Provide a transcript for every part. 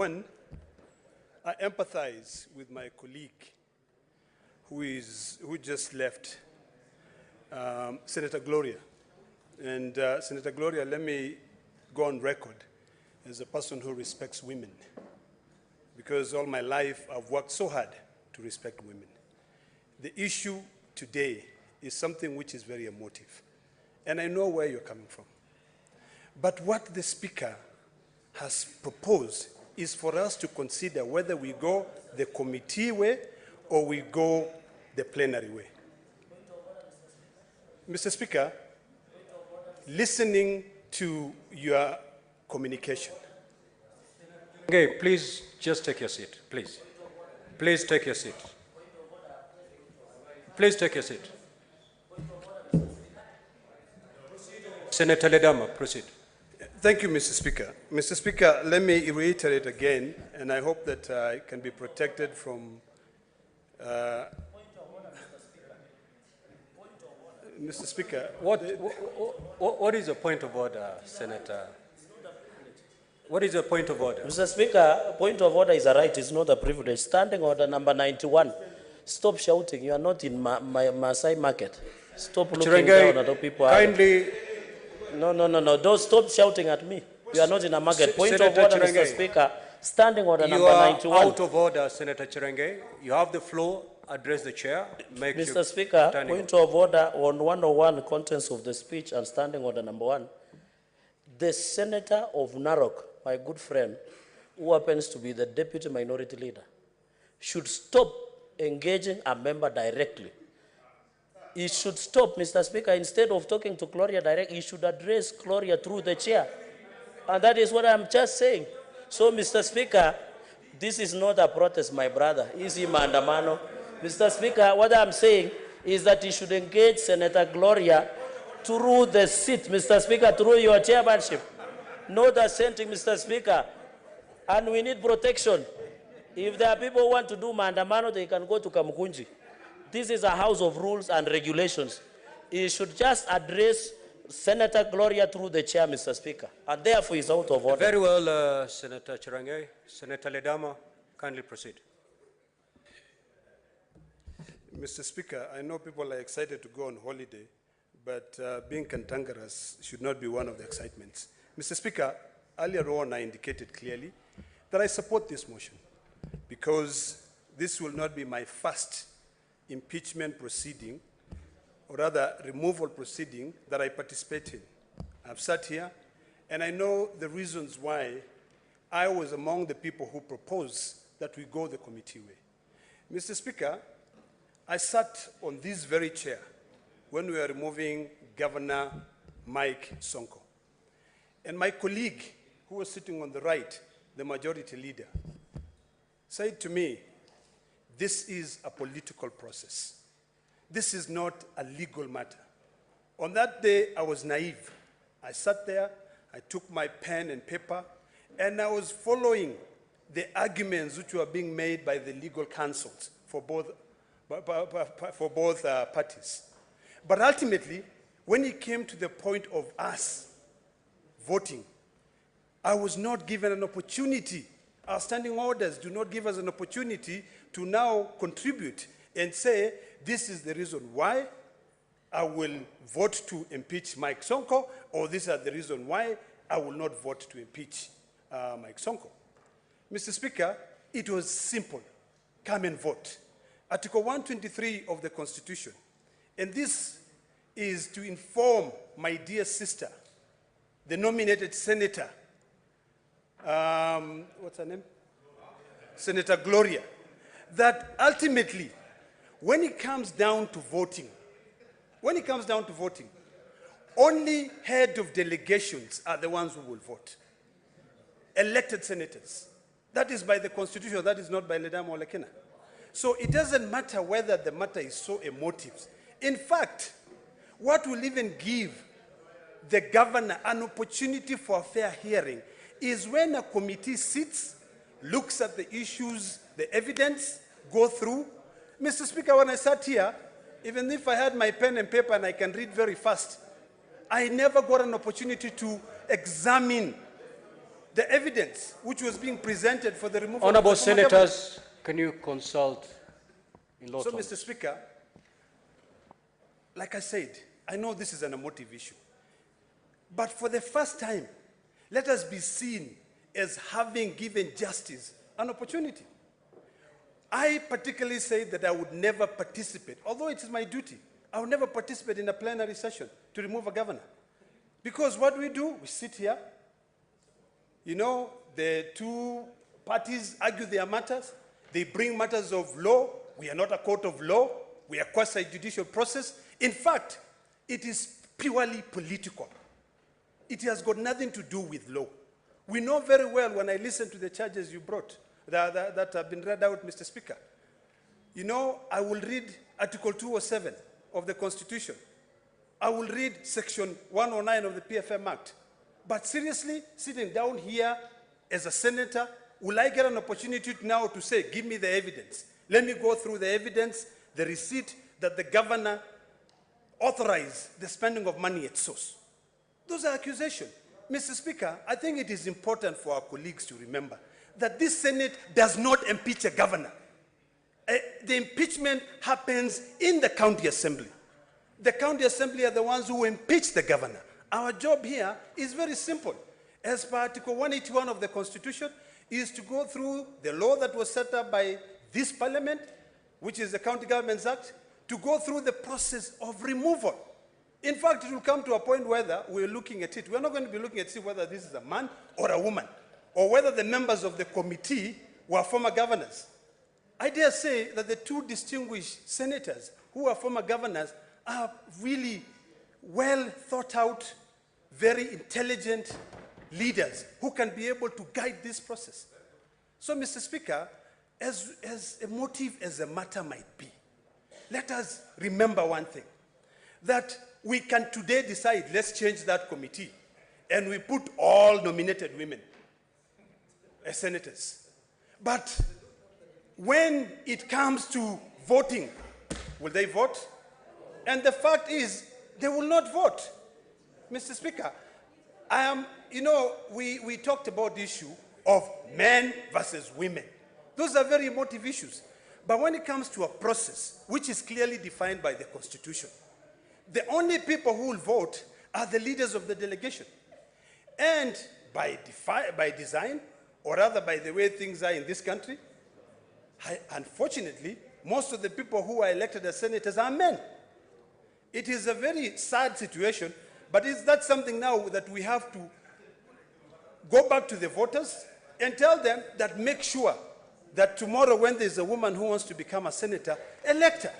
One, I empathize with my colleague who just left, Senator Gloria. And Senator Gloria, let me go on record as a person who respects women, because all my life I've worked so hard to respect women. The issue today is something which is very emotive, and I know where you're coming from. But what the Speaker has proposed is for us to consider whether we go the committee way or we go the plenary way. Mr. Speaker, listening to your communication. Okay, please just take your seat, please. Please take your seat. Please take your seat. Senator Ledama, proceed. Thank you, Mr. Speaker. Mr. Speaker, let me reiterate again, and I hope that I can be protected from... Mr. Speaker... What is the point of order, Senator? What is the point of order? Mr. Speaker, point of order is a right, it's not a privilege. Standing order number 91. Stop shouting. You are not in Maasai market. Stop looking Cherargei, down at the people. Kindly... No. Don't stop shouting at me. You are not in a market. Point Senator of order, Cherargei, Mr. Speaker. Standing order you number 91. You are out of order, Senator Cherargei. You have the floor. Address the chair. Mr. Speaker, point of order on 101, contents of the speech and standing order number 1. The Senator of Narok, my good friend, who happens to be the Deputy Minority Leader, should stop engaging a member directly. He should stop, Mr. Speaker. Instead of talking to Gloria directly, he should address Gloria through the chair. And that is what I'm just saying. So, Mr. Speaker, this is not a protest, my brother. Easy maandamano. Mr. Speaker, what I'm saying is that he should engage Senator Gloria through the seat, Mr. Speaker, through your chairmanship. Not assenting, Mr. Speaker. And we need protection. If there are people who want to do maandamano, they can go to Kamukunji. This is a house of rules and regulations. He should just address Senator Gloria through the chair, Mr. Speaker. And therefore, he's out of order. Very well, Senator Cherargei. Senator Ledama, kindly proceed. Mr. Speaker, I know people are excited to go on holiday, but being cantankerous should not be one of the excitements. Mr. Speaker, earlier on I indicated clearly that I support this motion because this will not be my first impeachment proceeding, or rather removal proceeding, that I participate in. I've sat here and I know the reasons why I was among the people who proposed that we go the committee way. Mr. Speaker, I sat on this very chair when we were removing Governor Mike Sonko. And my colleague, who was sitting on the right, the majority leader, said to me, this is a political process. This is not a legal matter. On that day, I was naive. I sat there, I took my pen and paper, and I was following the arguments which were being made by the legal counsels for both parties. But ultimately, when it came to the point of us voting, I was not given an opportunity. Our standing orders do not give us an opportunity to now contribute and say, this is the reason why I will vote to impeach Mike Sonko, or these are the reason why I will not vote to impeach Mike Sonko. Mr. Speaker, it was simple. Come and vote. Article 123 of the Constitution. And this is to inform my dear sister, the nominated senator, what's her name? Senator Gloria, that ultimately, when it comes down to voting, only head of delegations are the ones who will vote. Elected senators. That is by the Constitution, that is not by Ledama or Lekena. So it doesn't matter whether the matter is so emotive. In fact, what will even give the governor an opportunity for a fair hearing is when a committee sits, looks at the issues, the evidence, go through. Mr. Speaker, when I sat here, even if I had my pen and paper and I can read very fast, I never got an opportunity to examine the evidence which was being presented for the removal Honorable of the former governor. senators, can you consult in law So, terms? Mr. Speaker, like I said, I know this is an emotive issue. But for the first time, let us be seen as having given justice an opportunity. I particularly say that I would never participate, although it is my duty, I would never participate in a plenary session to remove a governor. Because what we do, we sit here, you know, the two parties argue their matters, they bring matters of law, we are not a court of law, we are quasi-judicial process. In fact, it is purely political. It has got nothing to do with law. We know very well when I listen to the charges you brought that have been read out, Mr. Speaker. You know, I will read Article 207 of the Constitution. I will read Section 109 of the PFM Act. But seriously, sitting down here as a senator, will I get an opportunity now to say, give me the evidence? Let me go through the evidence, the receipt that the governor authorized the spending of money at source. Those are accusations. Mr. Speaker, I think it is important for our colleagues to remember that this Senate does not impeach a governor. The impeachment happens in the county assembly. The county assembly are the ones who impeach the governor. Our job here is very simple. As per Article 181 of the Constitution, is to go through the law that was set up by this parliament, which is the County Governments Act, to go through the process of removal. In fact, it will come to a point whether we're looking at it. We're not going to be looking at it whether this is a man or a woman, or whether the members of the committee were former governors. I dare say that the two distinguished senators who are former governors are really well thought out, very intelligent leaders who can be able to guide this process. So, Mr. Speaker, as emotive as the matter might be, let us remember one thing, that we can today decide, let's change that committee, and we put all nominated women as senators. But when it comes to voting, will they vote? And the fact is, they will not vote. Mr. Speaker, we talked about the issue of men versus women. Those are very emotive issues. But when it comes to a process which is clearly defined by the Constitution, the only people who will vote are the leaders of the delegation. And by design, or rather by the way things are in this country, unfortunately, most of the people who are elected as senators are men. It is a very sad situation, but is that something now that we have to go back to the voters and tell them that make sure that tomorrow when there's a woman who wants to become a senator, elect her.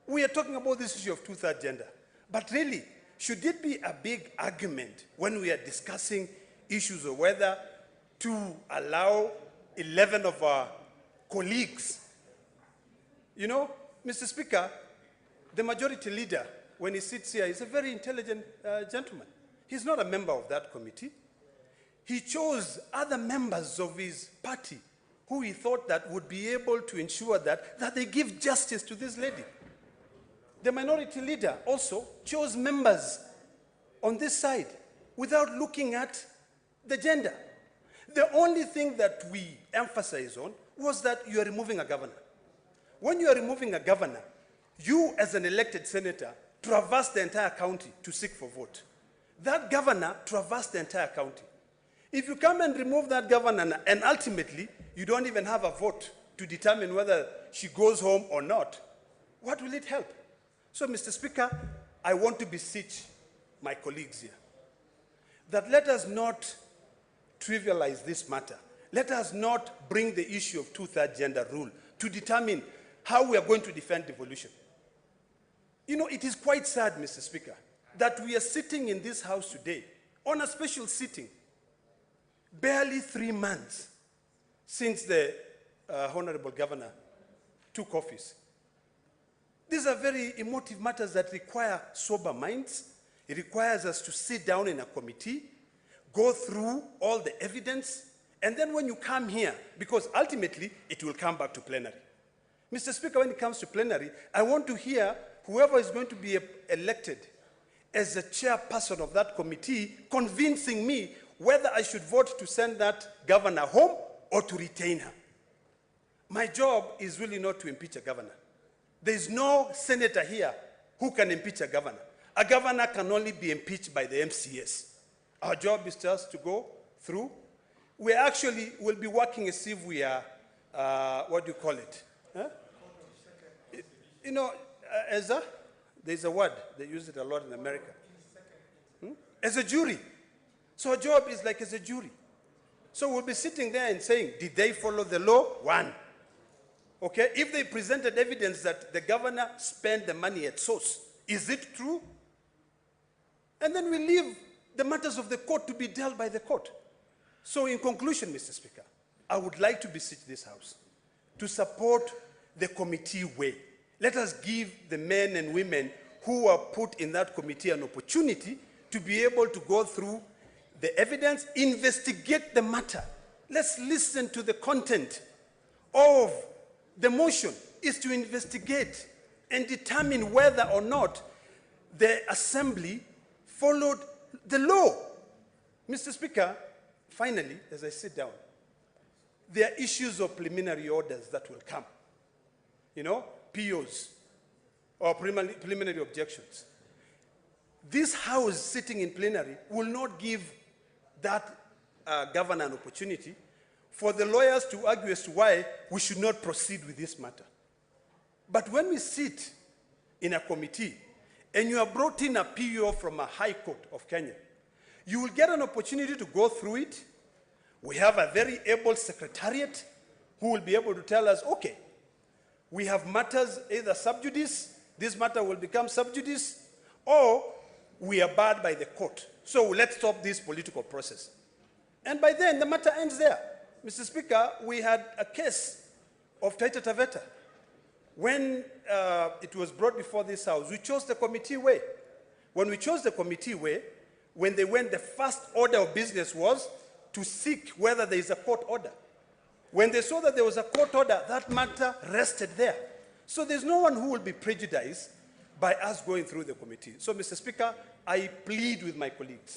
We are talking about this issue of two-thirds gender. But really, should it be a big argument when we are discussing issues of whether to allow 11 of our colleagues? You know, Mr. Speaker, the majority leader, when he sits here, is a very intelligent gentleman. He's not a member of that committee. He chose other members of his party who he thought that would be able to ensure that they give justice to this lady. The minority leader also chose members on this side without looking at the gender. The only thing that we emphasize on was that you are removing a governor. When you are removing a governor, you as an elected senator traverse the entire county to seek for vote. That governor traversed the entire county. If you come and remove that governor and ultimately you don't even have a vote to determine whether she goes home or not, what will it help? So, Mr. Speaker, I want to beseech my colleagues here that let us not trivialize this matter. Let us not bring the issue of two-thirds gender rule to determine how we are going to defend devolution. You know, it is quite sad, Mr. Speaker, that we are sitting in this house today on a special sitting, barely 3 months since the Honorable Governor took office. These are very emotive matters that require sober minds. It requires us to sit down in a committee, go through all the evidence, and then when you come here, because ultimately it will come back to plenary. Mr. Speaker, when it comes to plenary, I want to hear whoever is going to be elected as the chairperson of that committee convincing me whether I should vote to send that governor home or to retain her. My job is really not to impeach a governor. There is no senator here who can impeach a governor. A governor can only be impeached by the MCS. Our job is just to go through. We actually will be working as if we are, what do you call it? Huh? You know, there's a word, they use it a lot in America. As a jury. So our job is like as a jury. So we'll be sitting there and saying, did they follow the law? One. Okay, if they presented evidence that the governor spent the money at source, is it true? And then we leave the matters of the court to be dealt by the court. So in conclusion, Mr. Speaker, I would like to beseech this House to support the committee way. Let us give the men and women who are put in that committee an opportunity to be able to go through the evidence, investigate the matter. Let's listen to the content of the motion is to investigate and determine whether or not the assembly followed the law. Mr. Speaker, finally, as I sit down, there are issues of preliminary orders that will come. You know, POs, or preliminary objections. This House sitting in plenary will not give that governor an opportunity for the lawyers to argue as to why we should not proceed with this matter. But when we sit in a committee and you are brought in a PO from a high court of Kenya, you will get an opportunity to go through it. We have a very able secretariat who will be able to tell us, okay, we have matters either sub judice, this matter will become sub judice, or we are barred by the court. So let's stop this political process. And by then, the matter ends there. Mr. Speaker, we had a case of Taita Taveta. When it was brought before this House, we chose the committee way. When we chose the committee way, when they went, the first order of business was to seek whether there is a court order. When they saw that there was a court order, that matter rested there. So there's no one who will be prejudiced by us going through the committee. So, Mr. Speaker, I plead with my colleagues